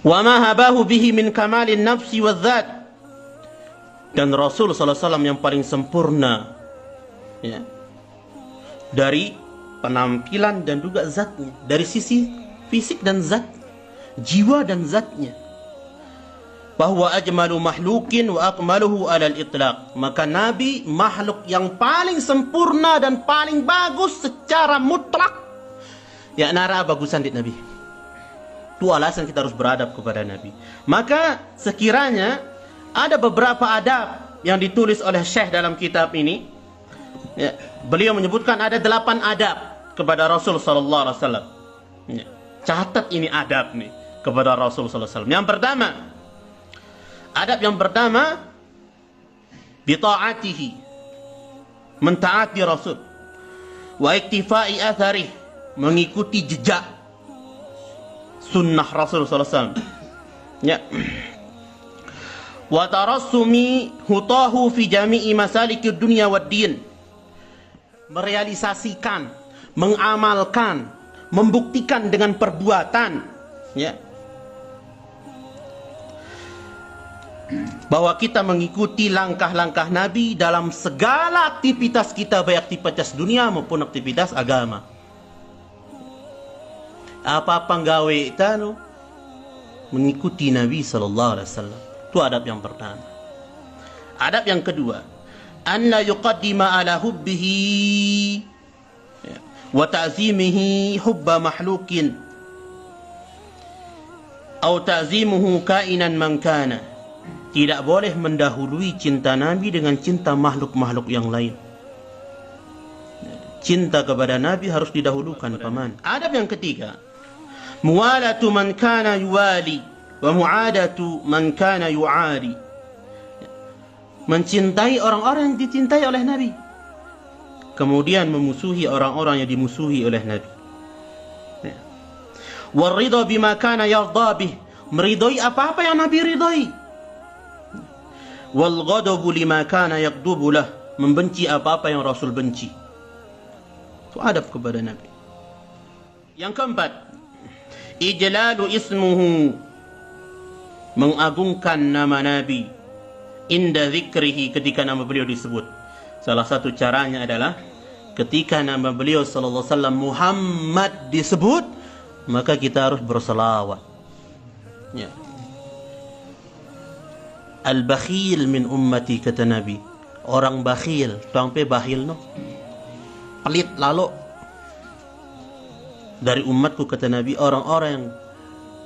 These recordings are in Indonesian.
wa ma habahu bihi min kamalin nafsi wa dzat. Dan Rasul sallallahu alaihi wasallam yang paling sempurna, ya, dari penampilan dan juga zatnya, dari sisi fisik dan zat, jiwa dan zatnya. Bahwa ajmalu mahlukin wa akmaluhu alal itlaq. Maka Nabi makhluk yang paling sempurna dan paling bagus secara mutlak. Ya, nara bagusan di Nabi. Itu alasan kita harus beradab kepada Nabi. Maka sekiranya ada beberapa adab yang ditulis oleh Syekh dalam kitab ini, ya, beliau menyebutkan ada 8 adab kepada Rasul sallallahu alaihi wasallam. Ya, catat ini adab nih kepada Rasul sallallahu alaihi wasallam. Yang pertama, adab yang pertama, bita'atihi, mentaati Rasul, wa iktifai atharih, mengikuti jejak sunnah Rasul sallallahu alaihi wasallam. Ya. Wa tarassumi hutahu fi jami'i masalikid dunya wad din, merealisasikan, mengamalkan, membuktikan dengan perbuatan, ya, bahwa kita mengikuti langkah-langkah Nabi dalam segala aktivitas kita, baik aktivitas dunia maupun aktivitas agama. Apa-apa gawe kita mengikuti Nabi sallallahu alaihi wasallam. Itu adab yang pertama. Adab yang kedua, an la yuqaddima ala hubbihi wa ta'zimihi hubba mahlukin atau ta'zimuhu kainan man kana. Tidak boleh mendahului cinta Nabi dengan cinta makhluk-makhluk yang lain. Cinta kepada Nabi harus didahulukan, paman. Adab yang ketiga, muwalatu man kana yuwali wa mu'adatu man kana yu'adi. Mencintai orang-orang yang dicintai oleh Nabi, kemudian memusuhi orang-orang yang dimusuhi oleh Nabi. Waridha bima kana yardha bih, meridai apa-apa yang Nabi ridai. Wal ghadabu lima kana yaghdabu lah, membenci apa-apa yang Rasul benci. Itu adab kepada Nabi. Yang keempat, ijlalu ismuhu, mengagungkan nama Nabi, inda zikrihi, ketika nama beliau disebut. Salah satu caranya adalah ketika nama beliau sallallahu alaihi wasallam Muhammad disebut, maka kita harus berselawat. Ya. Al-bakhil min ummati, kata Nabi. Orang bakhil, sampai bakhil no, pelit lalu dari umatku, kata Nabi, orang-orang yang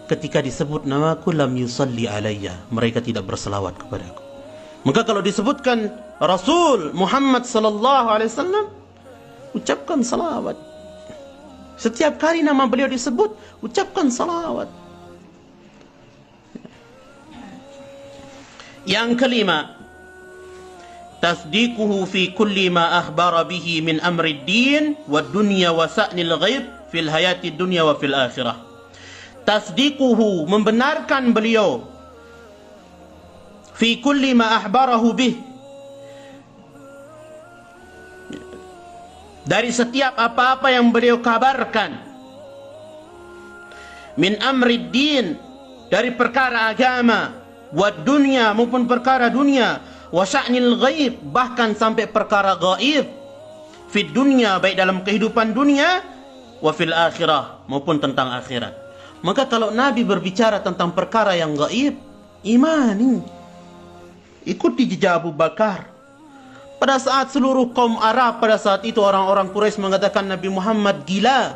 ketika disebut namaku lam yusalli alayya, mereka tidak berselawat kepadaku. Maka kalau disebutkan Rasul Muhammad sallallahu alaihi wasallam, ucapkan salawat. Setiap kali nama beliau disebut, ucapkan salawat. Yang kelima, tasdiquhu fi kulli ma akhbara bihi min amri ad-din wad dunya wa sa'nil ghaib fil hayati dunya wa fil akhirah. Tasdiquhu, membenarkan beliau, fi kulli ma akhbarahu bih, dari setiap apa-apa yang beliau kabarkan, min amri din, dari perkara agama, wad dunya, maupun perkara dunia, wa sya'nil ghaib, bahkan sampai perkara gaib, fid dunya, baik dalam kehidupan dunia, wa fil akhirah, maupun tentang akhirat. Maka kalau Nabi berbicara tentang perkara yang gaib, imani, ikuti jejak Abu Bakar. Pada saat seluruh kaum Arab pada saat itu, orang-orang Quraisy mengatakan Nabi Muhammad gila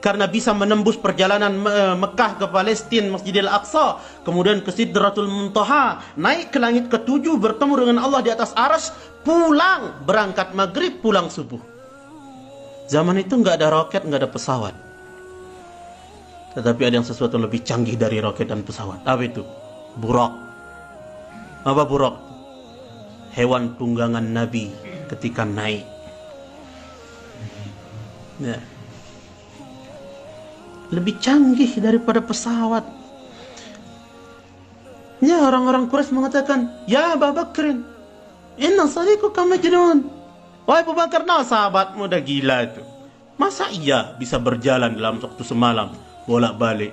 karena bisa menembus perjalanan Mekah ke Palestina, Masjidil Aqsa, kemudian ke Sidratul Muntaha, naik ke langit ke-7, bertemu dengan Allah di atas arsy, pulang, berangkat maghrib, pulang subuh. Zaman itu nggak ada roket, nggak ada pesawat. Tetapi ada yang sesuatu lebih canggih dari roket dan pesawat. Apa itu? Buraq. Apa buraq? Hewan tunggangan Nabi ketika naik. Ya. Lebih canggih daripada pesawat. Ya, orang-orang Quraisy mengatakan, ya Abu Bakrin, inna sadiquka majnun. Wahai Abu Bakar, nah sahabatmu udah gila itu. Masa iya bisa berjalan dalam waktu semalam bolak-balik?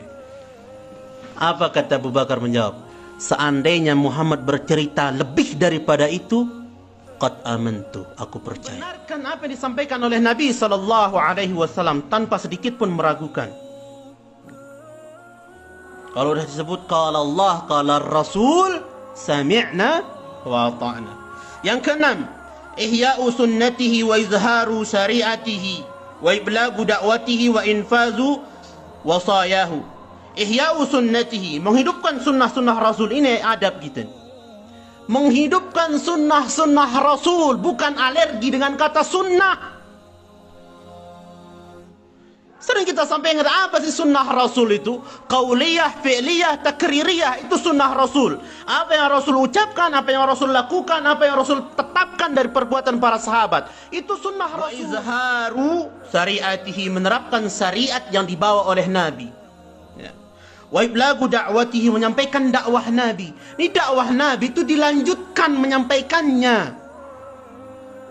Apa kata Abu Bakar menjawab? Seandainya Muhammad bercerita lebih daripada itu, qad amantu, aku percaya. Benarkan apa yang disampaikan oleh Nabi SAW tanpa sedikit pun meragukan. Kalau sudah disebut qala Allah, qala Rasul, sami'na wa ata'na. Yang keenam, ihya'u sunnatihi wa izharu syari'atihi wa iblagu da'watihi wa infazu wasayahu. Ihya'u sunnatihi, menghidupkan sunnah-sunnah Rasul. Ini adab kita. Menghidupkan sunnah-sunnah Rasul, bukan alergi dengan kata sunnah. Sering kita sampaikan, apa sih sunnah Rasul itu? Qauliyah, fi'liyah, takririyah, itu sunnah Rasul. Apa yang Rasul ucapkan, apa yang Rasul lakukan, apa yang Rasul tetapkan dari perbuatan para sahabat, itu sunnah Rasul. Izharu syariatihi, menerapkan syariat yang dibawa oleh Nabi. Wa iblagu da'watihi, menyampaikan dakwah Nabi. Ini dakwah Nabi itu dilanjutkan menyampaikannya.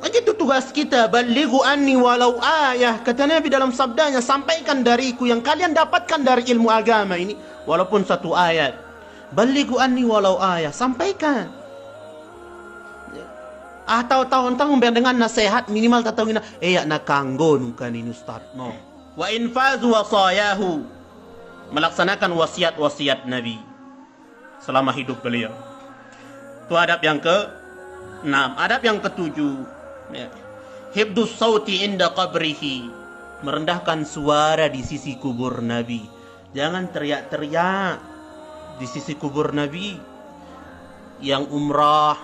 Itu tugas kita. Balighu anni walau ayah. Kata Nabi dalam sabdanya, sampaikan dariku yang kalian dapatkan dari ilmu agama ini, walaupun satu ayat. Balighu anni walau ayah, sampaikan. Atau tahun-tahun dengan nasihat minimal tatawina, ya nakanggo nukan ini ustaz. No. Wa infazu wasayahu, melaksanakan wasiat-wasiat Nabi selama hidup beliau. Itu adab yang ke-6. Adab yang ke-7, ya. Hibdus sauti inda qabrihi, merendahkan suara di sisi kubur Nabi. Jangan teriak-teriak di sisi kubur Nabi. Yang umrah,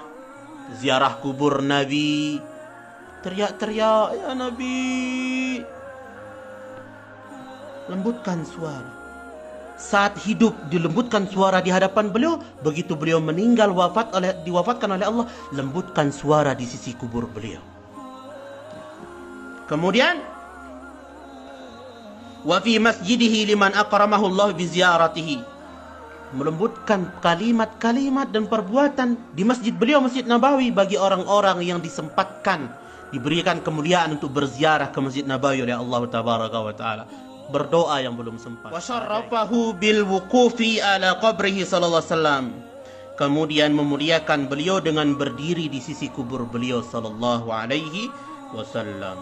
ziarah kubur Nabi, teriak-teriak, ya Nabi. Lembutkan suara. Saat hidup dilembutkan suara di hadapan beliau, begitu beliau meninggal diwafatkan oleh Allah, lembutkan suara di sisi kubur beliau. Kemudian wa fi masjidihi liman akramahu Allah bi ziyaratihi, melembutkan kalimat-kalimat dan perbuatan di masjid beliau, Masjid Nabawi, bagi orang-orang yang disempatkan, diberikan kemuliaan untuk berziarah ke Masjid Nabawi oleh Allah Tabaraka wa Ta'ala. Berdoa yang belum sempat. Wa syarrafahu bil wuqufi ala qabrihi sallallahu alaihi wasallam. Kemudian memuliakan beliau dengan berdiri di sisi kubur beliau sallallahu alaihi wasallam.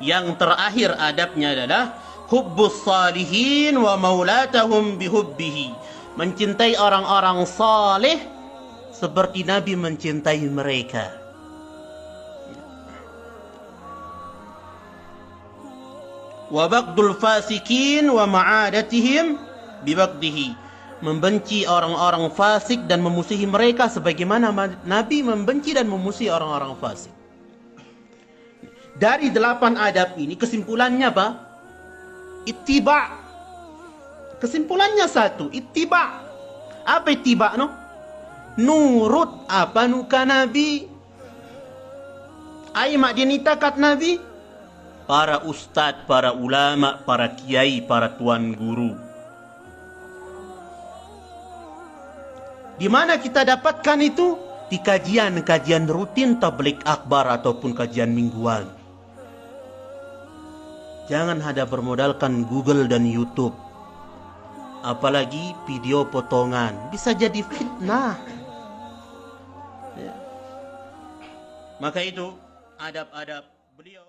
Yang terakhir adabnya adalah hubbus salihin wa maulatahum bihubbihi, mencintai orang-orang saleh seperti Nabi mencintai mereka. Wa baghdul fasikin wa ma'adatihim bibagdihi, membenci orang-orang fasik dan memusuhi mereka sebagaimana Nabi membenci dan memusuhi orang-orang fasik. Dari 8 adab ini kesimpulannya apa? Ittiba. Kesimpulannya satu, ittiba. Apa ittiba no? Nurut apa nuka Nabi. Ai mak dia nitakat Nabi. Para ustadz, para ulama, para kiai, para tuan guru. Di mana kita dapatkan itu? Di kajian rutin tabligh akbar ataupun kajian mingguan. Jangan hanya bermodalkan Google dan YouTube. Apalagi video potongan, bisa jadi fitnah. Ya. Maka itu adab-adab beliau.